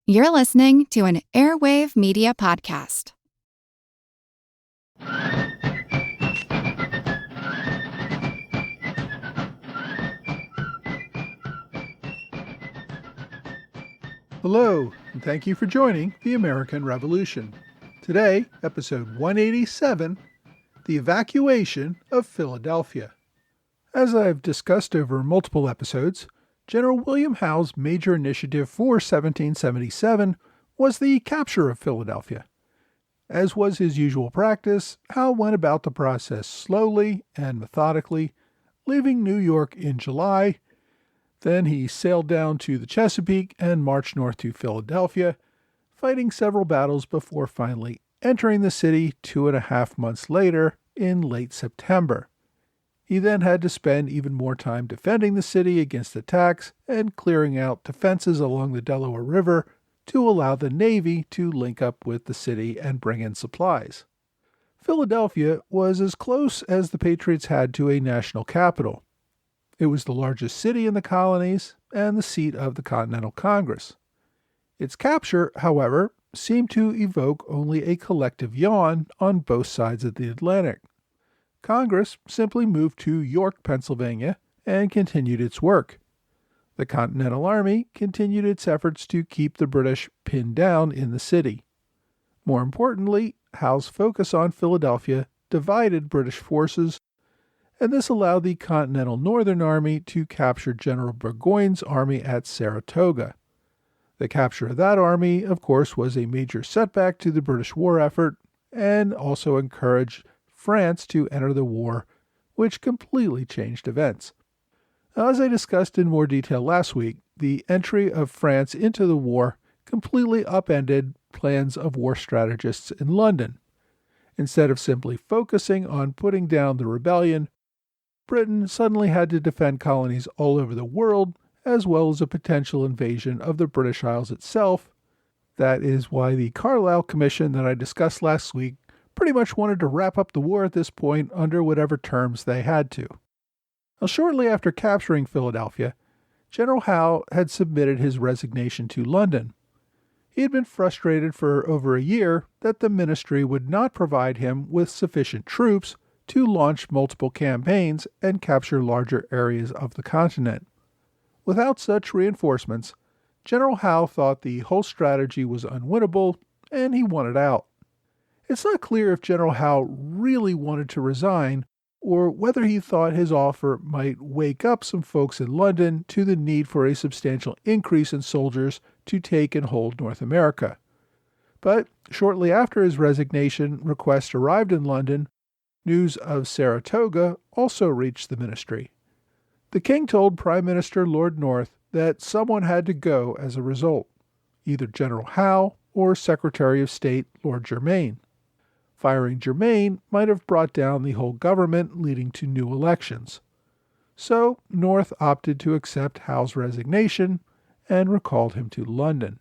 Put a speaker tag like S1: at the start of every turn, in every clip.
S1: You're listening to an Airwave Media Podcast.
S2: Hello, and thank you for joining the American Revolution. Today, episode 187, The Evacuation of Philadelphia. As I've discussed over multiple episodes, General William Howe's major initiative for 1777 was the capture of Philadelphia. As was his usual practice, Howe went about the process slowly and methodically, leaving New York in July. Then he sailed down to the Chesapeake and marched north to Philadelphia, fighting several battles before finally entering the city 2.5 months later in late September. He then had to spend even more time defending the city against attacks and clearing out defenses along the Delaware River to allow the Navy to link up with the city and bring in supplies. Philadelphia was as close as the Patriots had to a national capital. It was the largest city in the colonies and the seat of the Continental Congress. Its capture, however, seemed to evoke only a collective yawn on both sides of the Atlantic. Congress simply moved to York, Pennsylvania, and continued its work. The Continental Army continued its efforts to keep the British pinned down in the city. More importantly, Howe's focus on Philadelphia divided British forces, and this allowed the Continental Northern Army to capture General Burgoyne's army at Saratoga. The capture of that army, of course, was a major setback to the British war effort and also encouraged France to enter the war, which completely changed events. As I discussed in more detail last week, the entry of France into the war completely upended plans of war strategists in London. Instead of simply focusing on putting down the rebellion, Britain suddenly had to defend colonies all over the world, as well as a potential invasion of the British Isles itself. That is why the Carlisle Commission that I discussed last week pretty much wanted to wrap up the war at this point under whatever terms they had to. Now, shortly after capturing Philadelphia, General Howe had submitted his resignation to London. He had been frustrated for over a year that the ministry would not provide him with sufficient troops to launch multiple campaigns and capture larger areas of the continent. Without such reinforcements, General Howe thought the whole strategy was unwinnable, and he wanted out. It's not clear if General Howe really wanted to resign, or whether he thought his offer might wake up some folks in London to the need for a substantial increase in soldiers to take and hold North America. But shortly after his resignation request arrived in London, news of Saratoga also reached the ministry. The king told Prime Minister Lord North that someone had to go as a result, either General Howe or Secretary of State Lord Germain. Firing Germain might have brought down the whole government, leading to new elections. So North opted to accept Howe's resignation and recalled him to London.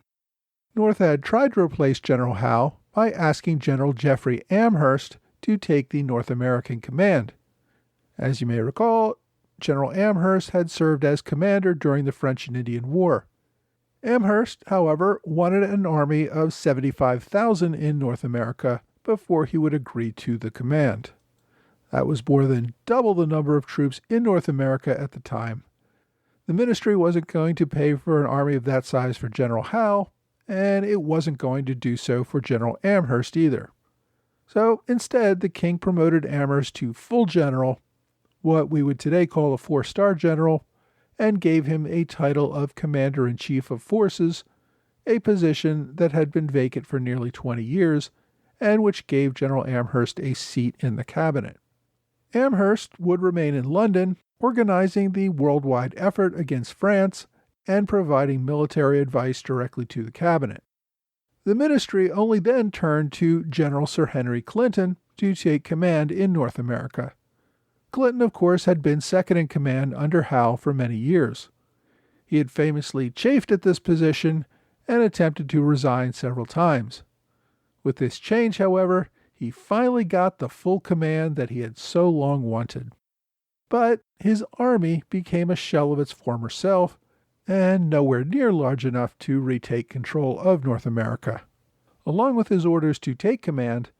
S2: North had tried to replace General Howe by asking General Jeffrey Amherst to take the North American command. As you may recall, General Amherst had served as commander during the French and Indian War. Amherst, however, wanted an army of 75,000 in North America before he would agree to the command. That was more than double the number of troops in North America at the time. The ministry wasn't going to pay for an army of that size for General Howe, and it wasn't going to do so for General Amherst either. So instead, the king promoted Amherst to full general, what we would today call a 4-star general, and gave him a title of Commander-in-Chief of Forces, a position that had been vacant for nearly 20 years, and which gave General Amherst a seat in the cabinet. Amherst would remain in London, organizing the worldwide effort against France and providing military advice directly to the cabinet. The ministry only then turned to General Sir Henry Clinton to take command in North America. Clinton, of course, had been second in command under Howe for many years. He had famously chafed at this position and attempted to resign several times. With this change, however, he finally got the full command that he had so long wanted. But his army became a shell of its former self, and nowhere near large enough to retake control of North America. Along with his orders to take command,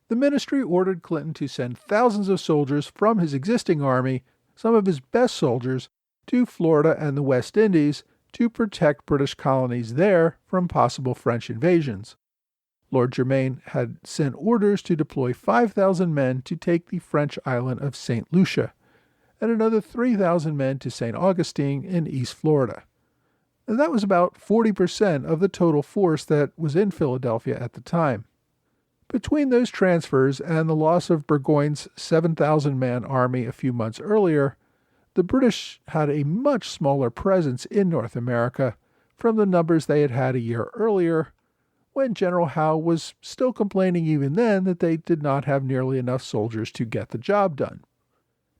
S2: the ministry ordered Clinton to send thousands of soldiers from his existing army, some of his best soldiers, to Florida and the West Indies to protect British colonies there from possible French invasions. Lord Germain had sent orders to deploy 5,000 men to take the French island of St. Lucia, and another 3,000 men to St. Augustine in East Florida. And that was about 40% of the total force that was in Philadelphia at the time. Between those transfers and the loss of Burgoyne's 7,000-man army a few months earlier, the British had a much smaller presence in North America from the numbers they had had a year earlier, when General Howe was still complaining even then that they did not have nearly enough soldiers to get the job done.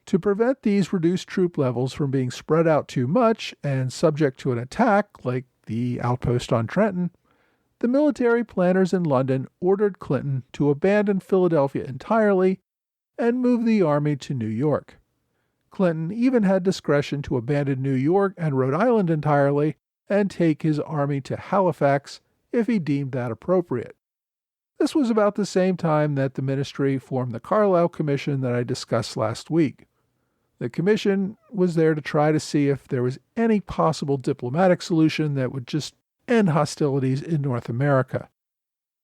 S2: To prevent these reduced troop levels from being spread out too much and subject to an attack like the outpost on Trenton, the military planners in London ordered Clinton to abandon Philadelphia entirely and move the army to New York. Clinton even had discretion to abandon New York and Rhode Island entirely and take his army to Halifax if he deemed that appropriate. This was about the same time that the ministry formed the Carlisle Commission that I discussed last week. The commission was there to try to see if there was any possible diplomatic solution that would just end hostilities in North America.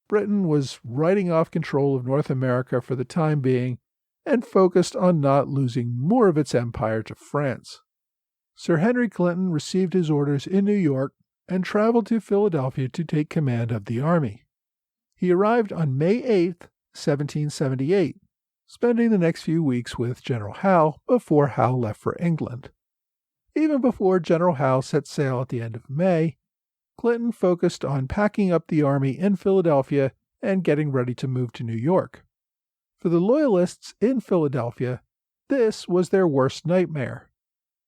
S2: Britain was writing off control of North America for the time being and focused on not losing more of its empire to France. Sir Henry Clinton received his orders in New York and traveled to Philadelphia to take command of the army. He arrived on May 8, 1778, spending the next few weeks with General Howe before Howe left for England. Even before General Howe set sail at the end of May, Clinton focused on packing up the army in Philadelphia and getting ready to move to New York. For the Loyalists in Philadelphia, this was their worst nightmare.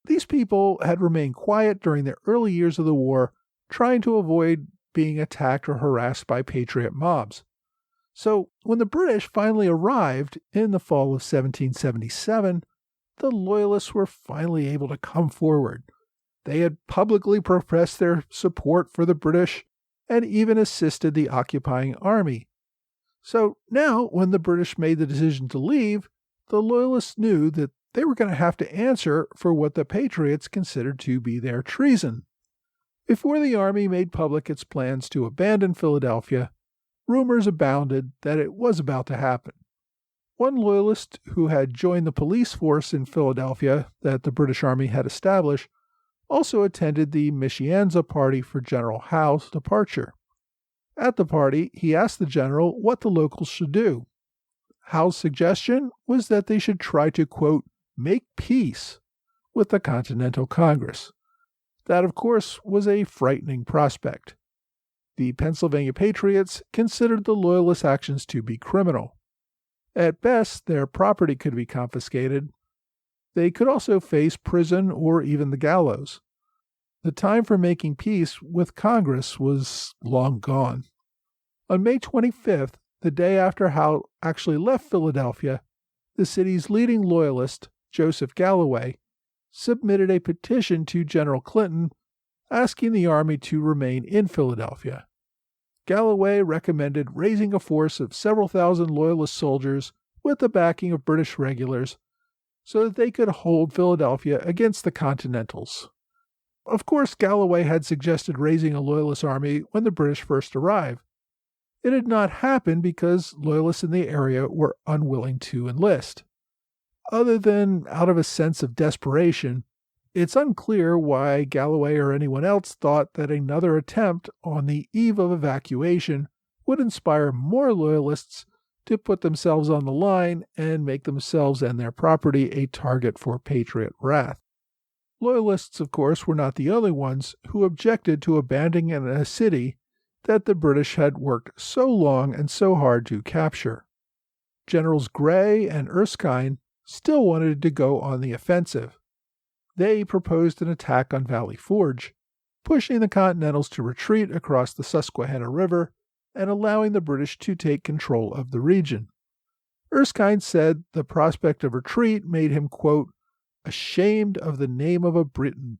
S2: These people had remained quiet during the early years of the war, trying to avoid being attacked or harassed by patriot mobs. So when the British finally arrived in the fall of 1777, the Loyalists were finally able to come forward. They had publicly professed their support for the British and even assisted the occupying army. So now, when the British made the decision to leave, the Loyalists knew that they were going to have to answer for what the Patriots considered to be their treason. Before the army made public its plans to abandon Philadelphia, rumors abounded that it was about to happen. One Loyalist who had joined the police force in Philadelphia that the British Army had established also attended the Mischianza party for General Howe's departure. At the party, he asked the general what the locals should do. Howe's suggestion was that they should try to, quote, make peace with the Continental Congress. That, of course, was a frightening prospect. The Pennsylvania Patriots considered the Loyalist actions to be criminal. At best, their property could be confiscated. They could also face prison or even the gallows. The time for making peace with Congress was long gone. On May 25th, the day after Howe actually left Philadelphia, the city's leading Loyalist, Joseph Galloway, submitted a petition to General Clinton asking the army to remain in Philadelphia. Galloway recommended raising a force of several thousand Loyalist soldiers with the backing of British regulars so that they could hold Philadelphia against the Continentals. Of course, Galloway had suggested raising a Loyalist army when the British first arrived. It had not happened because Loyalists in the area were unwilling to enlist. Other than out of a sense of desperation, it's unclear why Galloway or anyone else thought that another attempt on the eve of evacuation would inspire more Loyalists to put themselves on the line and make themselves and their property a target for Patriot wrath. Loyalists, of course, were not the only ones who objected to abandoning a city that the British had worked so long and so hard to capture. Generals Grey and Erskine still wanted to go on the offensive. They proposed an attack on Valley Forge, pushing the Continentals to retreat across the Susquehanna River and allowing the British to take control of the region. Erskine said the prospect of retreat made him, quote, ashamed of the name of a Briton.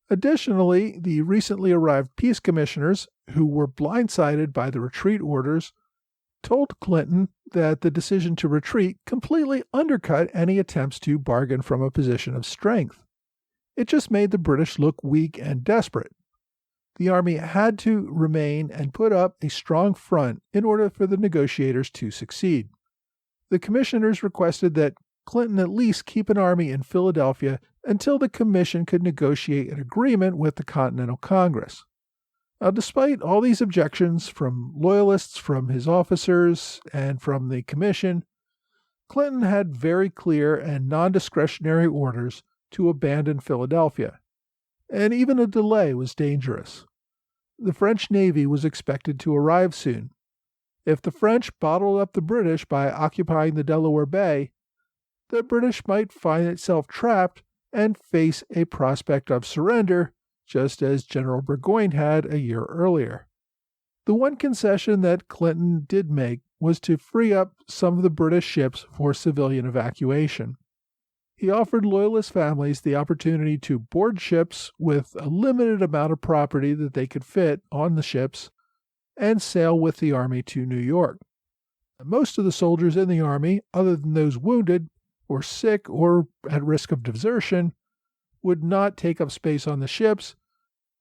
S2: Additionally, the recently arrived peace commissioners, who were blindsided by the retreat orders, told Clinton that the decision to retreat completely undercut any attempts to bargain from a position of strength. It just made the British look weak and desperate. The army had to remain and put up a strong front in order for the negotiators to succeed. The commissioners requested that Clinton at least keep an army in Philadelphia until the commission could negotiate an agreement with the Continental Congress. Now, despite all these objections from loyalists, from his officers, and from the commission, Clinton had very clear and non-discretionary orders to abandon Philadelphia, and even a delay was dangerous. The French Navy was expected to arrive soon. If the French bottled up the British by occupying the Delaware Bay, the British might find itself trapped and face a prospect of surrender, just as General Burgoyne had a year earlier. The one concession that Clinton did make was to free up some of the British ships for civilian evacuation. He offered Loyalist families the opportunity to board ships with a limited amount of property that they could fit on the ships and sail with the army to New York. Most of the soldiers in the army, other than those wounded or sick or at risk of desertion, would not take up space on the ships,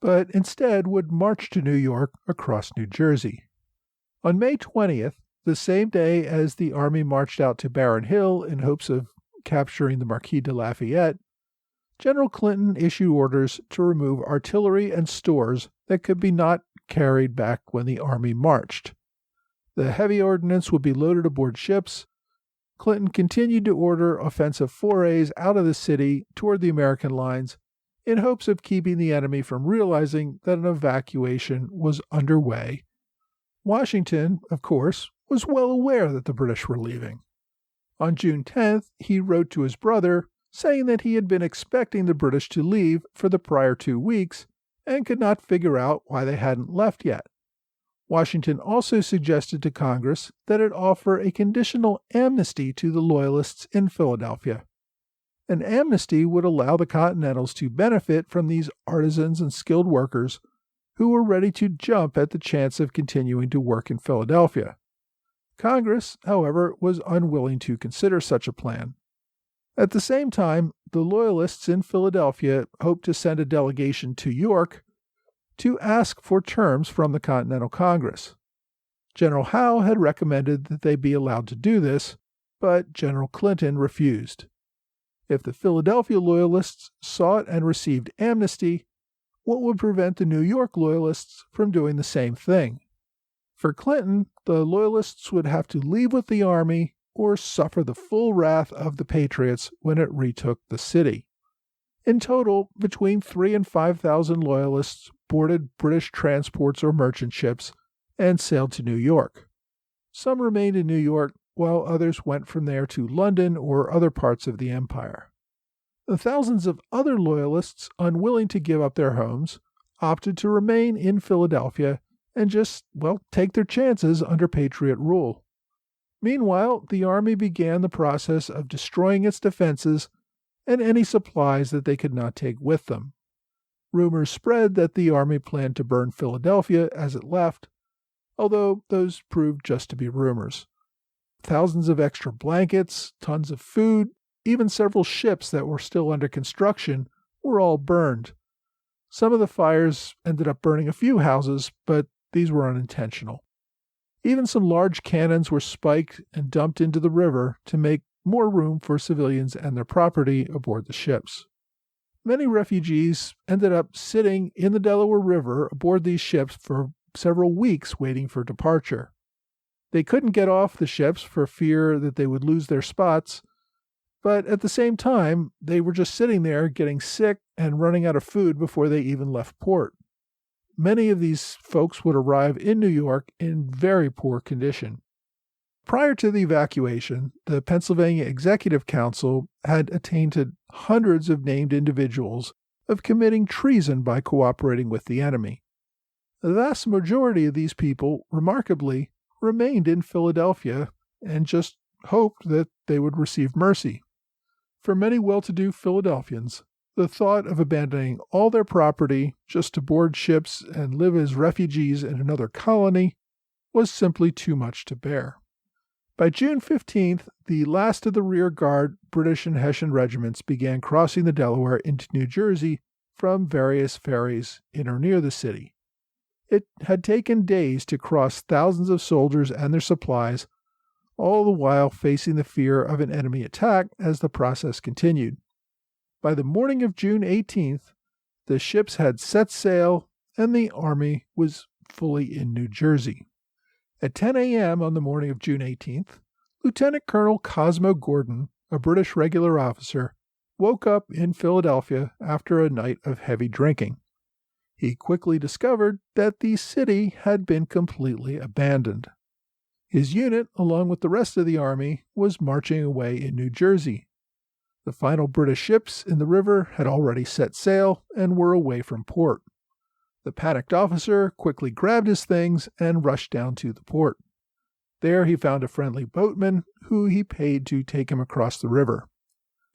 S2: but instead would march to New York across New Jersey. On May 20th, the same day as the army marched out to Barron Hill in hopes of capturing the Marquis de Lafayette, General Clinton issued orders to remove artillery and stores that could be not carried back when the army marched. The heavy ordnance would be loaded aboard ships. Clinton continued to order offensive forays out of the city toward the American lines in hopes of keeping the enemy from realizing that an evacuation was underway. Washington, of course, was well aware that the British were leaving. On June 10th, he wrote to his brother saying that he had been expecting the British to leave for the prior 2 weeks and could not figure out why they hadn't left yet. Washington also suggested to Congress that it offer a conditional amnesty to the Loyalists in Philadelphia. An amnesty would allow the Continentals to benefit from these artisans and skilled workers who were ready to jump at the chance of continuing to work in Philadelphia. Congress, however, was unwilling to consider such a plan. At the same time, the Loyalists in Philadelphia hoped to send a delegation to York to ask for terms from the Continental Congress. General Howe had recommended that they be allowed to do this, but General Clinton refused. If the Philadelphia Loyalists sought and received amnesty, what would prevent the New York Loyalists from doing the same thing? For Clinton, the Loyalists would have to leave with the army or suffer the full wrath of the Patriots when it retook the city. In total, between 3,000 and 5,000 Loyalists boarded British transports or merchant ships and sailed to New York. Some remained in New York, while others went from there to London or other parts of the empire. The thousands of other Loyalists, unwilling to give up their homes, opted to remain in Philadelphia and just, take their chances under Patriot rule. Meanwhile, the army began the process of destroying its defenses and any supplies that they could not take with them. Rumors spread that the army planned to burn Philadelphia as it left, although those proved just to be rumors. Thousands of extra blankets, tons of food, even several ships that were still under construction were all burned. Some of the fires ended up burning a few houses, but these were unintentional. Even some large cannons were spiked and dumped into the river to make more room for civilians and their property aboard the ships. Many refugees ended up sitting in the Delaware River aboard these ships for several weeks waiting for departure. They couldn't get off the ships for fear that they would lose their spots, but at the same time, they were just sitting there getting sick and running out of food before they even left port. Many of these folks would arrive in New York in very poor condition. Prior to the evacuation, the Pennsylvania Executive Council had attainted hundreds of named individuals of committing treason by cooperating with the enemy. The vast majority of these people, remarkably, remained in Philadelphia and just hoped that they would receive mercy. For many well-to-do Philadelphians, The thought of abandoning all their property just to board ships and live as refugees in another colony was simply too much to bear. By June 15th, the last of the rear guard British and Hessian regiments began crossing the Delaware into New Jersey from various ferries in or near the city. It had taken days to cross thousands of soldiers and their supplies, all the while facing the fear of an enemy attack as the process continued. By the morning of June 18th, the ships had set sail and the army was fully in New Jersey. At 10 a.m. on the morning of June 18th, Lieutenant Colonel Cosmo Gordon, a British regular officer, woke up in Philadelphia after a night of heavy drinking. He quickly discovered that the city had been completely abandoned. His unit, along with the rest of the army, was marching away in New Jersey. The final British ships in the river had already set sail and were away from port. The panicked officer quickly grabbed his things and rushed down to the port. There he found a friendly boatman who he paid to take him across the river.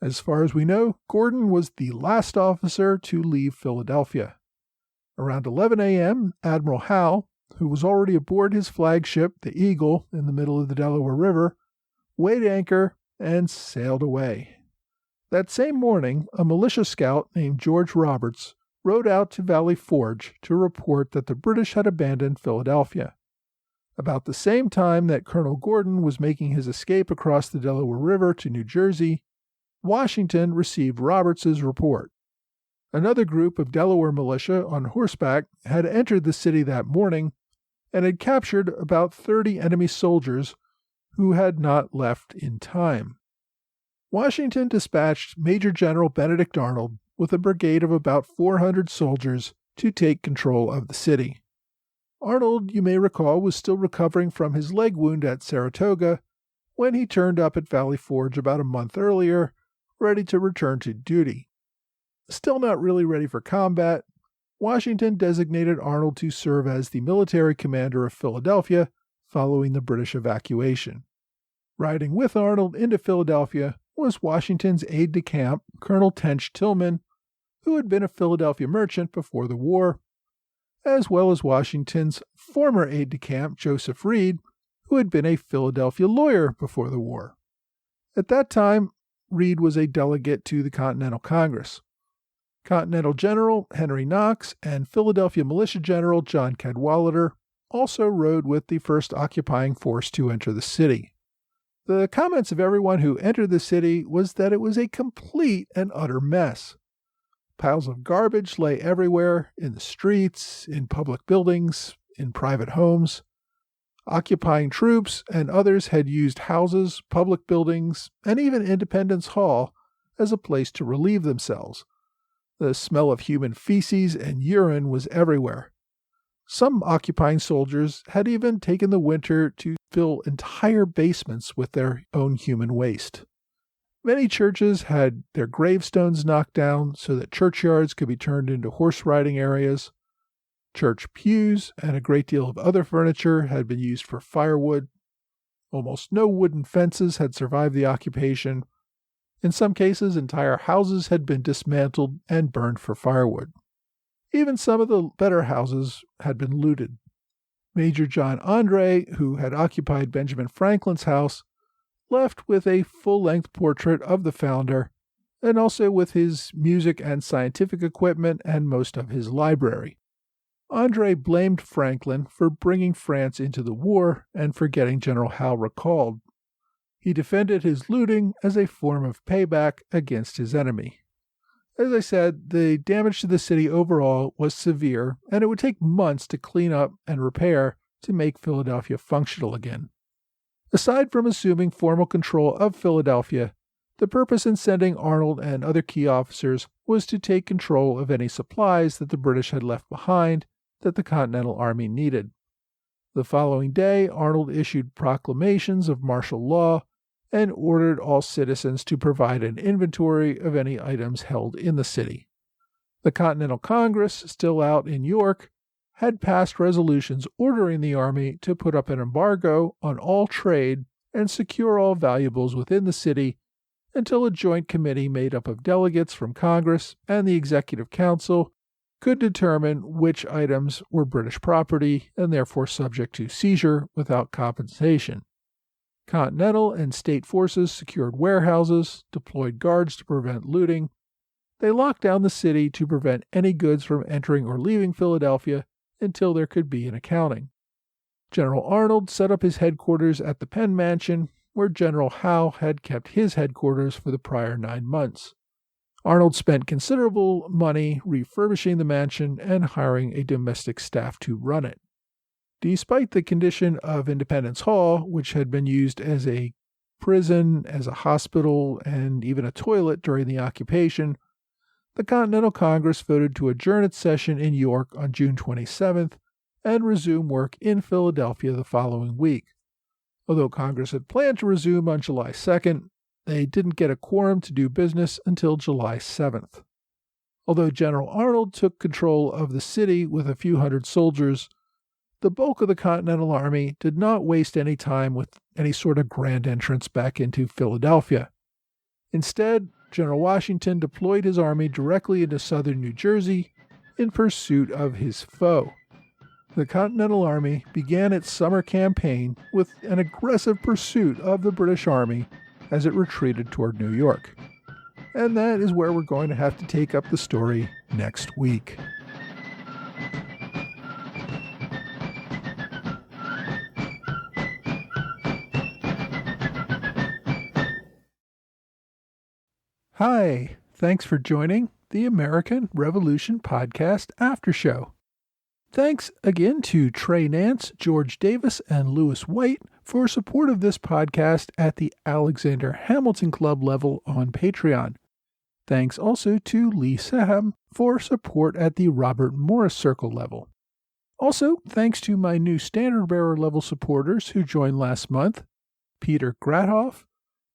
S2: As far as we know, Gordon was the last officer to leave Philadelphia. Around 11 a.m., Admiral Howe, who was already aboard his flagship, the Eagle, in the middle of the Delaware River, weighed anchor and sailed away. That same morning, a militia scout named George Roberts rode out to Valley Forge to report that the British had abandoned Philadelphia. About the same time that Colonel Gordon was making his escape across the Delaware River to New Jersey, Washington received Roberts's report. Another group of Delaware militia on horseback had entered the city that morning and had captured about 30 enemy soldiers who had not left in time. Washington dispatched Major General Benedict Arnold with a brigade of about 400 soldiers to take control of the city. Arnold, you may recall, was still recovering from his leg wound at Saratoga when he turned up at Valley Forge about a month earlier, ready to return to duty. Still not really ready for combat, Washington designated Arnold to serve as the military commander of Philadelphia following the British evacuation. Riding with Arnold into Philadelphia was Washington's aide-de-camp, Colonel Tench Tillman, who had been a Philadelphia merchant before the war, as well as Washington's former aide-de-camp, Joseph Reed, who had been a Philadelphia lawyer before the war. At that time, Reed was a delegate to the Continental Congress. Continental General Henry Knox and Philadelphia Militia General John Cadwalader also rode with the first occupying force to enter the city. The comments of everyone who entered the city was that it was a complete and utter mess. Piles of garbage lay everywhere, in the streets, in public buildings, in private homes. Occupying troops and others had used houses, public buildings, and even Independence Hall as a place to relieve themselves. The smell of human feces and urine was everywhere. Some occupying soldiers had even taken the winter to fill entire basements with their own human waste. Many churches had their gravestones knocked down so that churchyards could be turned into horse riding areas. Church pews and a great deal of other furniture had been used for firewood. Almost no wooden fences had survived the occupation. In some cases, entire houses had been dismantled and burned for firewood. Even some of the better houses had been looted. Major John Andre, who had occupied Benjamin Franklin's house, left with a full-length portrait of the founder, and also with his music and scientific equipment and most of his library. Andre blamed Franklin for bringing France into the war and for getting General Howe recalled. He defended his looting as a form of payback against his enemy. As I said, the damage to the city overall was severe, and it would take months to clean up and repair to make Philadelphia functional again. Aside from assuming formal control of Philadelphia, the purpose in sending Arnold and other key officers was to take control of any supplies that the British had left behind that the Continental Army needed. The following day, Arnold issued proclamations of martial law and ordered all citizens to provide an inventory of any items held in the city. The Continental Congress, still out in York, had passed resolutions ordering the army to put up an embargo on all trade and secure all valuables within the city until a joint committee made up of delegates from Congress and the Executive Council could determine which items were British property and therefore subject to seizure without compensation. Continental and state forces secured warehouses, deployed guards to prevent looting. They locked down the city to prevent any goods from entering or leaving Philadelphia until there could be an accounting. General Arnold set up his headquarters at the Penn Mansion, where General Howe had kept his headquarters for the prior 9 months. Arnold spent considerable money refurbishing the mansion and hiring a domestic staff to run it. Despite the condition of Independence Hall, which had been used as a prison, as a hospital, and even a toilet during the occupation, the Continental Congress voted to adjourn its session in York on June 27th and resume work in Philadelphia the following week. Although Congress had planned to resume on July 2nd, they didn't get a quorum to do business until July 7th. Although General Arnold took control of the city with a few hundred soldiers, the bulk of the Continental Army did not waste any time with any sort of grand entrance back into Philadelphia. Instead, General Washington deployed his army directly into southern New Jersey in pursuit of his foe. The Continental Army began its summer campaign with an aggressive pursuit of the British Army as it retreated toward New York. And that is where we're going to have to take up the story next week. Hi, thanks for joining the American Revolution Podcast After Show. Thanks again to Trey Nance, George Davis, and Lewis White for support of this podcast at the Alexander Hamilton Club level on Patreon. Thanks also to Lee Saham for support at the Robert Morris Circle level. Also, thanks to my new Standard Bearer level supporters who joined last month, Peter Grathoff,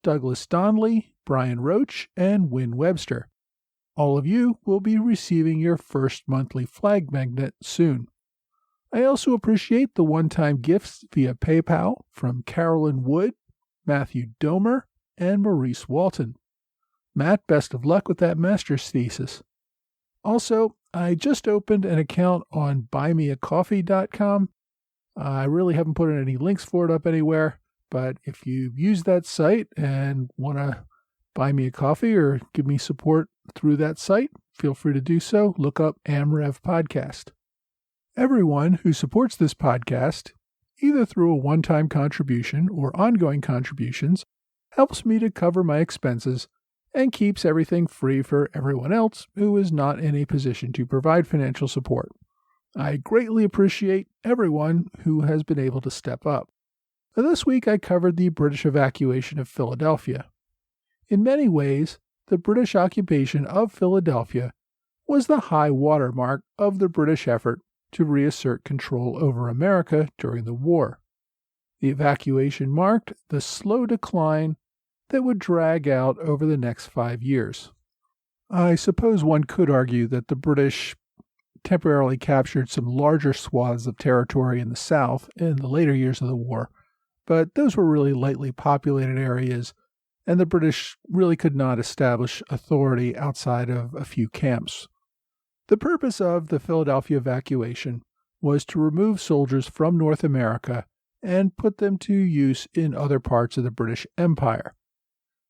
S2: Douglas Donnelly, Brian Roach, and Wynn Webster. All of you will be receiving your first monthly flag magnet soon. I also appreciate the one-time gifts via PayPal from Carolyn Wood, Matthew Domer, and Maurice Walton. Matt, best of luck with that master's thesis. Also, I just opened an account on buymeacoffee.com. I really haven't put any links for it up anywhere, but if you use that site and want to buy me a coffee or give me support through that site, feel free to do so. Look up AmRev Podcast. Everyone who supports this podcast, either through a one-time contribution or ongoing contributions, helps me to cover my expenses and keeps everything free for everyone else who is not in a position to provide financial support. I greatly appreciate everyone who has been able to step up. This week I covered the British evacuation of Philadelphia. In many ways, the British occupation of Philadelphia was the high watermark of the British effort to reassert control over America during the war. The evacuation marked the slow decline that would drag out over the next 5 years. I suppose one could argue that the British temporarily captured some larger swaths of territory in the South in the later years of the war, but those were really lightly populated areas, and the British really could not establish authority outside of a few camps. The purpose of the Philadelphia evacuation was to remove soldiers from North America and put them to use in other parts of the British Empire.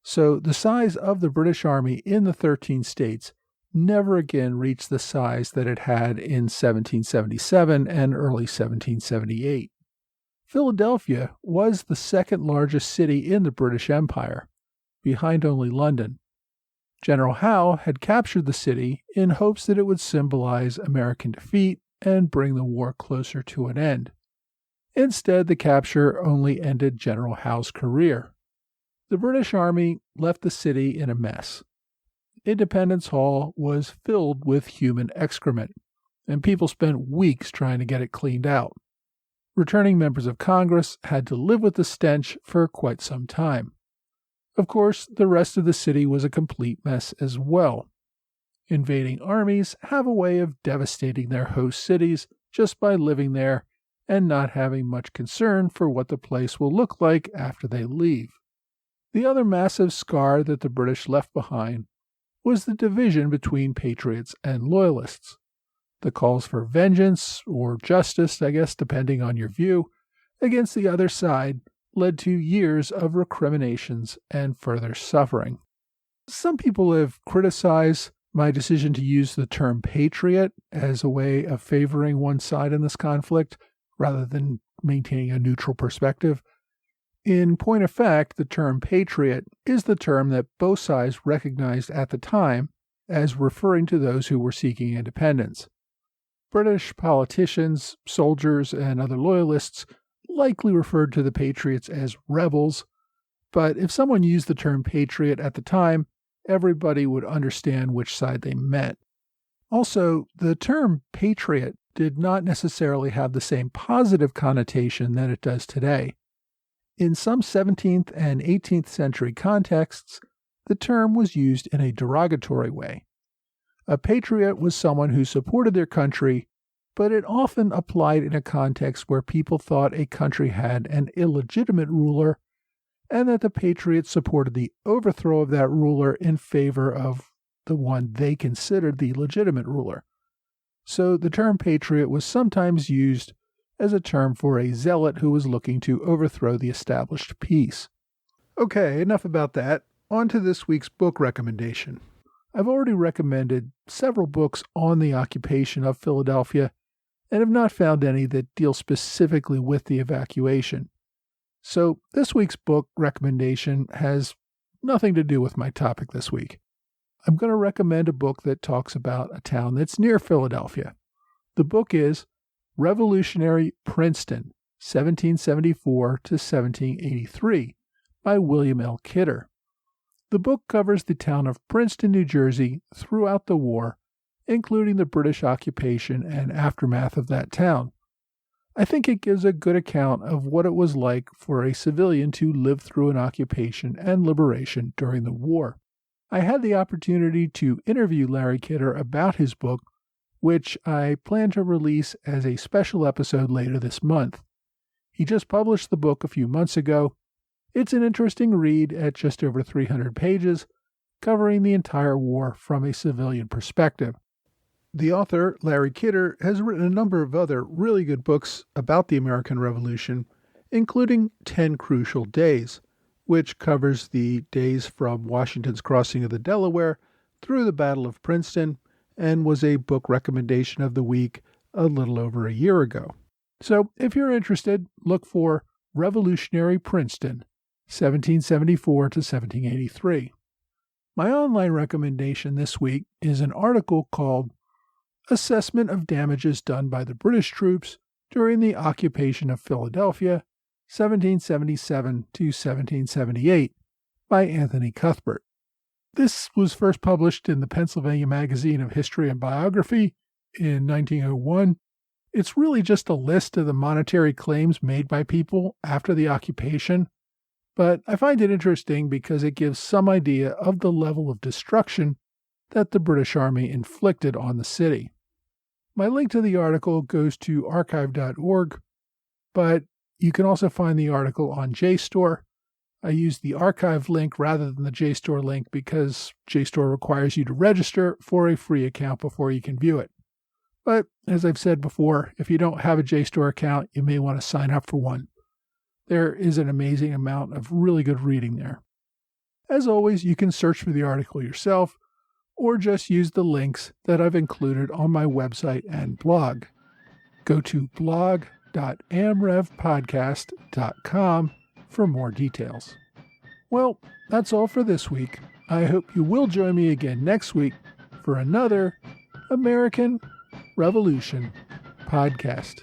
S2: So the size of the British Army in the 13 states never again reached the size that it had in 1777 and early 1778. Philadelphia was the second largest city in the British Empire, behind only London. General Howe had captured the city in hopes that it would symbolize American defeat and bring the war closer to an end. Instead, the capture only ended General Howe's career. The British Army left the city in a mess. Independence Hall was filled with human excrement, and people spent weeks trying to get it cleaned out. Returning members of Congress had to live with the stench for quite some time. Of course, the rest of the city was a complete mess as well. Invading armies have a way of devastating their host cities just by living there and not having much concern for what the place will look like after they leave. The other massive scar that the British left behind was the division between patriots and loyalists. The calls for vengeance, or justice, I guess, depending on your view, against the other side led to years of recriminations and further suffering. Some people have criticized my decision to use the term patriot as a way of favoring one side in this conflict rather than maintaining a neutral perspective. In point of fact, the term patriot is the term that both sides recognized at the time as referring to those who were seeking independence. British politicians, soldiers, and other loyalists likely referred to the patriots as rebels, but if someone used the term patriot at the time, everybody would understand which side they meant. Also, the term patriot did not necessarily have the same positive connotation that it does today. In some 17th and 18th century contexts, the term was used in a derogatory way. A patriot was someone who supported their country, but it often applied in a context where people thought a country had an illegitimate ruler and that the patriots supported the overthrow of that ruler in favor of the one they considered the legitimate ruler. So the term patriot was sometimes used as a term for a zealot who was looking to overthrow the established peace. Okay, enough about that. On to this week's book recommendation. I've already recommended several books on the occupation of Philadelphia and have not found any that deal specifically with the evacuation. So this week's book recommendation has nothing to do with my topic this week. I'm going to recommend a book that talks about a town that's near Philadelphia. The book is Revolutionary Princeton, 1774 to 1783, by William L. Kidder. The book covers the town of Princeton, New Jersey throughout the war, including the British occupation and aftermath of that town. I think it gives a good account of what it was like for a civilian to live through an occupation and liberation during the war. I had the opportunity to interview Larry Kidder about his book, which I plan to release as a special episode later this month. He just published the book a few months ago. It's an interesting read at just over 300 pages, covering the entire war from a civilian perspective. The author, Larry Kidder, has written a number of other really good books about the American Revolution, including 10 Crucial Days, which covers the days from Washington's crossing of the Delaware through the Battle of Princeton, and was a book recommendation of the week a little over a year ago. So if you're interested, look for Revolutionary Princeton, 1774 to 1783. My online recommendation this week is an article called Assessment of Damages Done by the British Troops During the Occupation of Philadelphia, 1777 to 1778, by Anthony Cuthbert. This was first published in the Pennsylvania Magazine of History and Biography in 1901. It's really just a list of the monetary claims made by people after the occupation, but I find it interesting because it gives some idea of the level of destruction that the British Army inflicted on the city. My link to the article goes to archive.org, but you can also find the article on JSTOR. I used the archive link rather than the JSTOR link because JSTOR requires you to register for a free account before you can view it. But as I've said before, if you don't have a JSTOR account, you may want to sign up for one. There is an amazing amount of really good reading there. As always, you can search for the article yourself or just use the links that I've included on my website and blog. Go to blog.amrevpodcast.com for more details. Well, that's all for this week. I hope you will join me again next week for another American Revolution podcast.